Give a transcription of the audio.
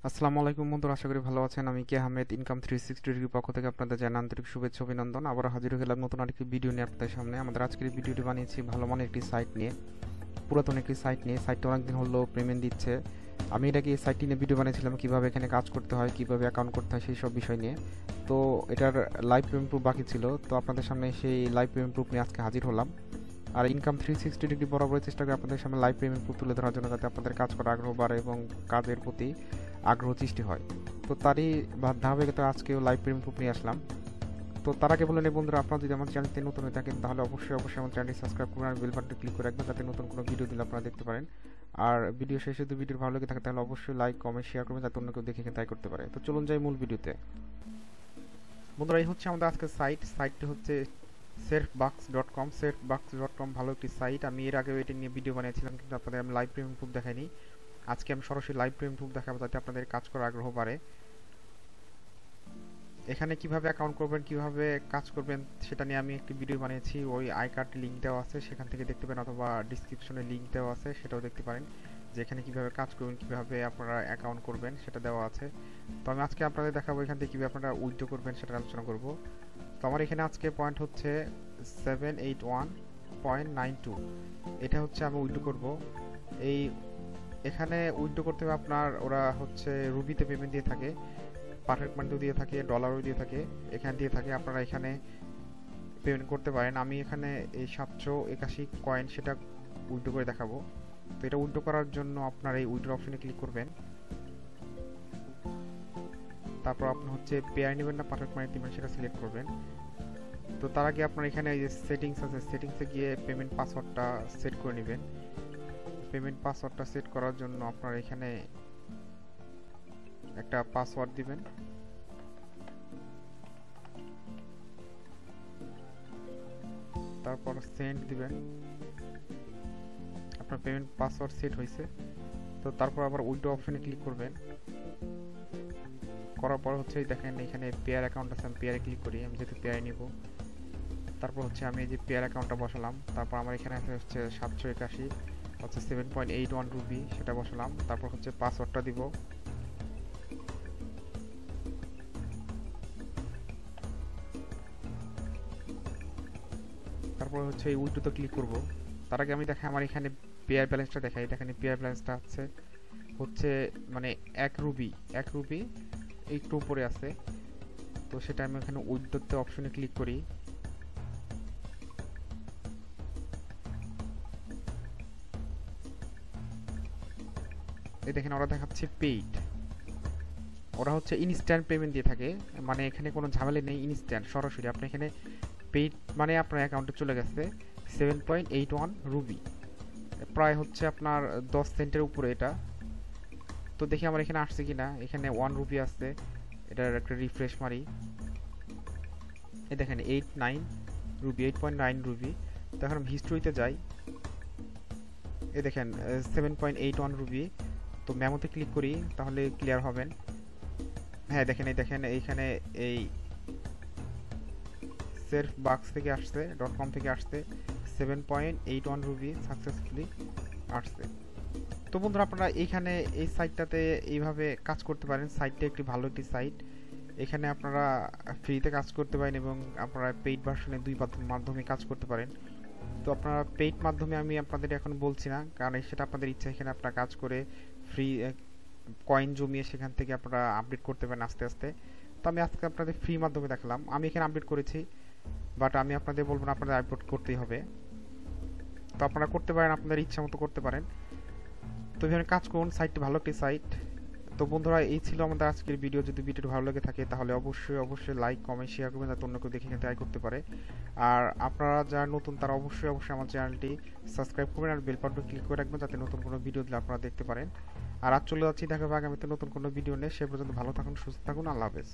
আসসালামু আলাইকুম বন্ধুরা, আশা করি ভালো আছেন। আমি কে আহমেদ ইনকাম 360 ডিগ্রি পক্ষ থেকে আপনাদের জানাই আন্তরিক শুভেচ্ছা অভিনন্দন। আবার হাজির হয়ে গেলাম নতুন আরেকটি ভিডিও নিয়ে আপনাদের সামনে। আমাদের আজকের এই ভিডিওটি বানিয়েছি ভালো মানের একটি সাইট নিয়ে, পুরাতন একটি সাইট নিয়ে। সাইটটা অনেকদিন হলো পেমেন্ট দিচ্ছে। আমি এটাকে এই সাইটটি নিয়ে ভিডিও বানিয়েছিলাম, কীভাবে এখানে কাজ করতে হয়, কীভাবে অ্যাকাউন্ট করতে হয়, সেই সব বিষয় নিয়ে। তো এটার লাইভ পেমেন্ট প্রুফ বাকি ছিল, তো আপনাদের সামনে সেই লাইভ পেমেন্ট প্রুফ নিয়ে আজকে হাজির হলাম। আর ইনকাম 360 ডিগ্রি বরাবরই চেষ্টা করি আপনাদের সামনে লাইভ পেমেন্ট প্রুফ তুলে ধরার জন্য, যাতে আপনাদের কাজ করার আগ্রহ বাড়ে এবং কাজের প্রতি আগ্রহ সৃষ্টি হয়। তো তারই ধারাবাহিকতা আজকেও লাইভ পেমেন্ট প্রুফ নিয়ে আসলাম। তো তার আগে বলে নেই বন্ধুরা, আপনারা যদি আমার চ্যানেলটি নতুন হয়ে থাকেন তাহলে অবশ্যই আমার চ্যানেলটি সাবস্ক্রাইব করুন আর বেল বাটনটি ক্লিক করে রাখবেন, যাতে নতুন কোনো ভিডিও দিলে আপনারা দেখতে পারেন। আর ভিডিও শেষে যদি ভিডিও ভালো লেগে থাকে তাহলে অবশ্যই লাইক কমেন্ট শেয়ার করবেন, যাতে অন্য কেউ দেখে তাই করতে পারে। তো চলুন যাই মূল ভিডিওতে। বন্ধুরা, এই হচ্ছে আমাদের আজকের সাইটটি হচ্ছে serfbux.com। serfbux.com ভালো একটি সাইট। আমি এর আগেও এটি নিয়ে ভিডিও বানিয়েছিলাম, কিন্তু আপনাদের আমি লাইভ পেমেন্ট প্রুফ দেখাইনি। আজকে আমি সরাসরি লাইভ পেমেন্ট প্রুফ দেখাবো, যাতে আপনাদের কাজ করার আগ্রহ বাড়ে। এখানে কিভাবে অ্যাকাউন্ট করবেন, কিভাবে কাজ করবেন, সেটা নিয়ে আমি একটি ভিডিও বানিয়েছি। ওই আই কার্ড লিঙ্ক দেওয়া আছে, সেখান থেকে দেখতে পারেন, অথবা ডিসক্রিপশনে লিঙ্ক দেওয়া আছে, সেটাও দেখতে পারেন যে এখানে কিভাবে কাজ করবেন, কিভাবে আপনারা অ্যাকাউন্ট করবেন সেটা দেওয়া আছে। তো আমি আজকে আপনাদের দেখাবো এখান থেকে কিভাবে আপনারা উইথড্র করবেন, সেটা আলোচনা করব। তো আমার এখানে আজকে পয়েন্ট হচ্ছে 781.92। এটা হচ্ছে আমি উইথড্র করব। এই এখানে উইথড্র করতে হবে আপনার, ওরা হচ্ছে রুবিতে পেমেন্ট দিয়ে থাকে, পারফেক্ট মানিতেও দিয়ে থাকে, ডলারও দিয়ে থাকে, এখানে দিয়ে থাকে। আপনারা এখানে পেমেন্ট করতে পারেন। আমি এখানে এই 781 কয়েন সেটা উইথড্র করে দেখাবো। তো এটা উইথড্র করার জন্য আপনার এই উইথড্র অপশনে ক্লিক করবেন। তারপর আপনি হচ্ছে পেয়ার নেবেন না পারফেক্ট মানি নেবেন, সেটা সিলেক্ট করবেন। তো তার আগে আপনার এখানে এই যে সেটিংস আছে, সেটিংসে গিয়ে পেমেন্ট পাসওয়ার্ডটা সেট করে নেবেন। পেমেন্ট পাসওয়ার্ডটা সেট করার জন্য আপনার এখানে একটা পাসওয়ার্ড দিবেন। তারপর সেন্ড দিবেন। আপনার পেমেন্ট পাসওয়ার্ড সেট হয়েছে। তো তারপর আবার উইথড্র অপশনে ক্লিক করবেন। করার পর হচ্ছে দেখেন এখানে পেয়ার অ্যাকাউন্ট আছে, আমি পেয়ারে ক্লিক করি, আমি যেহেতু পেয়ারে নিব। তারপর হচ্ছে আমি এই যে পেয়ার অ্যাকাউন্টটা বসালাম। তারপর আমার এখানে আছে হচ্ছে 781 হচ্ছে 7.81 রুবি, সেটা বসালাম। তারপর হচ্ছে পাসওয়ার্ডটা দিব। তারপর হচ্ছে এই উইথড্রোতে ক্লিক করব। তার আগে আমি দেখে আমার এখানে পেয়ার ব্যালেন্সটা দেখাই। দেখেন পেয়ার ব্যালেন্সটা হচ্ছে মানে 1 রুবি একটু উপরে আছে। তো সেটা আমি এখানে উইথড্রোতে অপশনে ক্লিক করি। এই দেখেন ওরা দেখাচ্ছে পেইড। ওরা হচ্ছে ইনস্ট্যান্ট পেমেন্ট দিয়ে থাকে, মানে এখানে কোনো ঝামেলা নেই, ইনস্ট্যান্ট সরাসরি আপনি এখানে পেইড মানে আপনার অ্যাকাউন্টে চলে গেছে 7.81 রুবি, প্রায় হচ্ছে আপনার 10 সেন্টের উপরে এটা। তো দেখি আমার এখানে আসছে কিনা। এখানে 1 রুপি আসছে, এটার একটা রিফ্রেশ মারি। এই দেখেন 8.9 রুপি। তো এখন হিস্ট্রিতে যাই। এই দেখেন 7.81 রুপি। তো মেমোতে ক্লিক করি, তাহলে ক্লিয়ার হবেন। হ্যাঁ দেখেন, এইখানে এই serfbux থেকে আসছে, .com থেকে আসছে 7.81 রুপি সাকসেসফুলি আসছে। তো বন্ধুরা, আপনারা এইখানে এই সাইটটাতে এইভাবে কাজ করতে পারেন। সাইটটা একটি ভালো একটি সাইট। এখানে আপনারা ফ্রিতে কাজ করতে পারেন এবং আপনারা পেইড ভার্সনে দুই মাধ্যমে কাজ করতে পারেন। তো আপনারা পেইড মাধ্যমে আমি আপনাদের এখন বলছি না, কারণ সেটা আপনাদের ইচ্ছা। এখানে আপনারা কাজ করে ফ্রি কয়েন জমিয়ে সেখান থেকে আপনারা আপডেট করতে পারেন আস্তে আস্তে। তো আমি আজকে আপনাদের ফ্রি মাধ্যমে দেখালাম। আমি এখানে আপডেট করেছি, বাট আমি আপনাদের বলবো না আপনাদের আপডেট করতেই হবে। তো আপনারা করতে পারেন, আপনাদের ইচ্ছা মতো করতে পারেন। তো এখানে কাজ করুন, সাইটটি ভালো একটি সাইট। তো বন্ধুরা, এই ছিল আমাদের আজকের ভিডিও। যদি ভিডিওটি ভালো লেগে থাকে তাহলে অবশ্যই লাইক কমেন্ট শেয়ার করবেন, যাতে অন্য কেউ দেখে ট্রাই করতে পারে। আর আপনারা যারা নতুন তারা অবশ্যই আমার চ্যানেলটি সাবস্ক্রাইব করবেন আর বেল বাটন ক্লিক করে রাখবেন, যাতে নতুন কোনো ভিডিও দিলে আপনারা দেখতে পারেন। আর আজ চলে যাচ্ছি, দেখা হবে আগামীতে নতুন কোনো ভিডিও নিয়ে। সে পর্যন্ত ভালো থাকুন, সুস্থ থাকুন, আল্লাহ হাফেজ।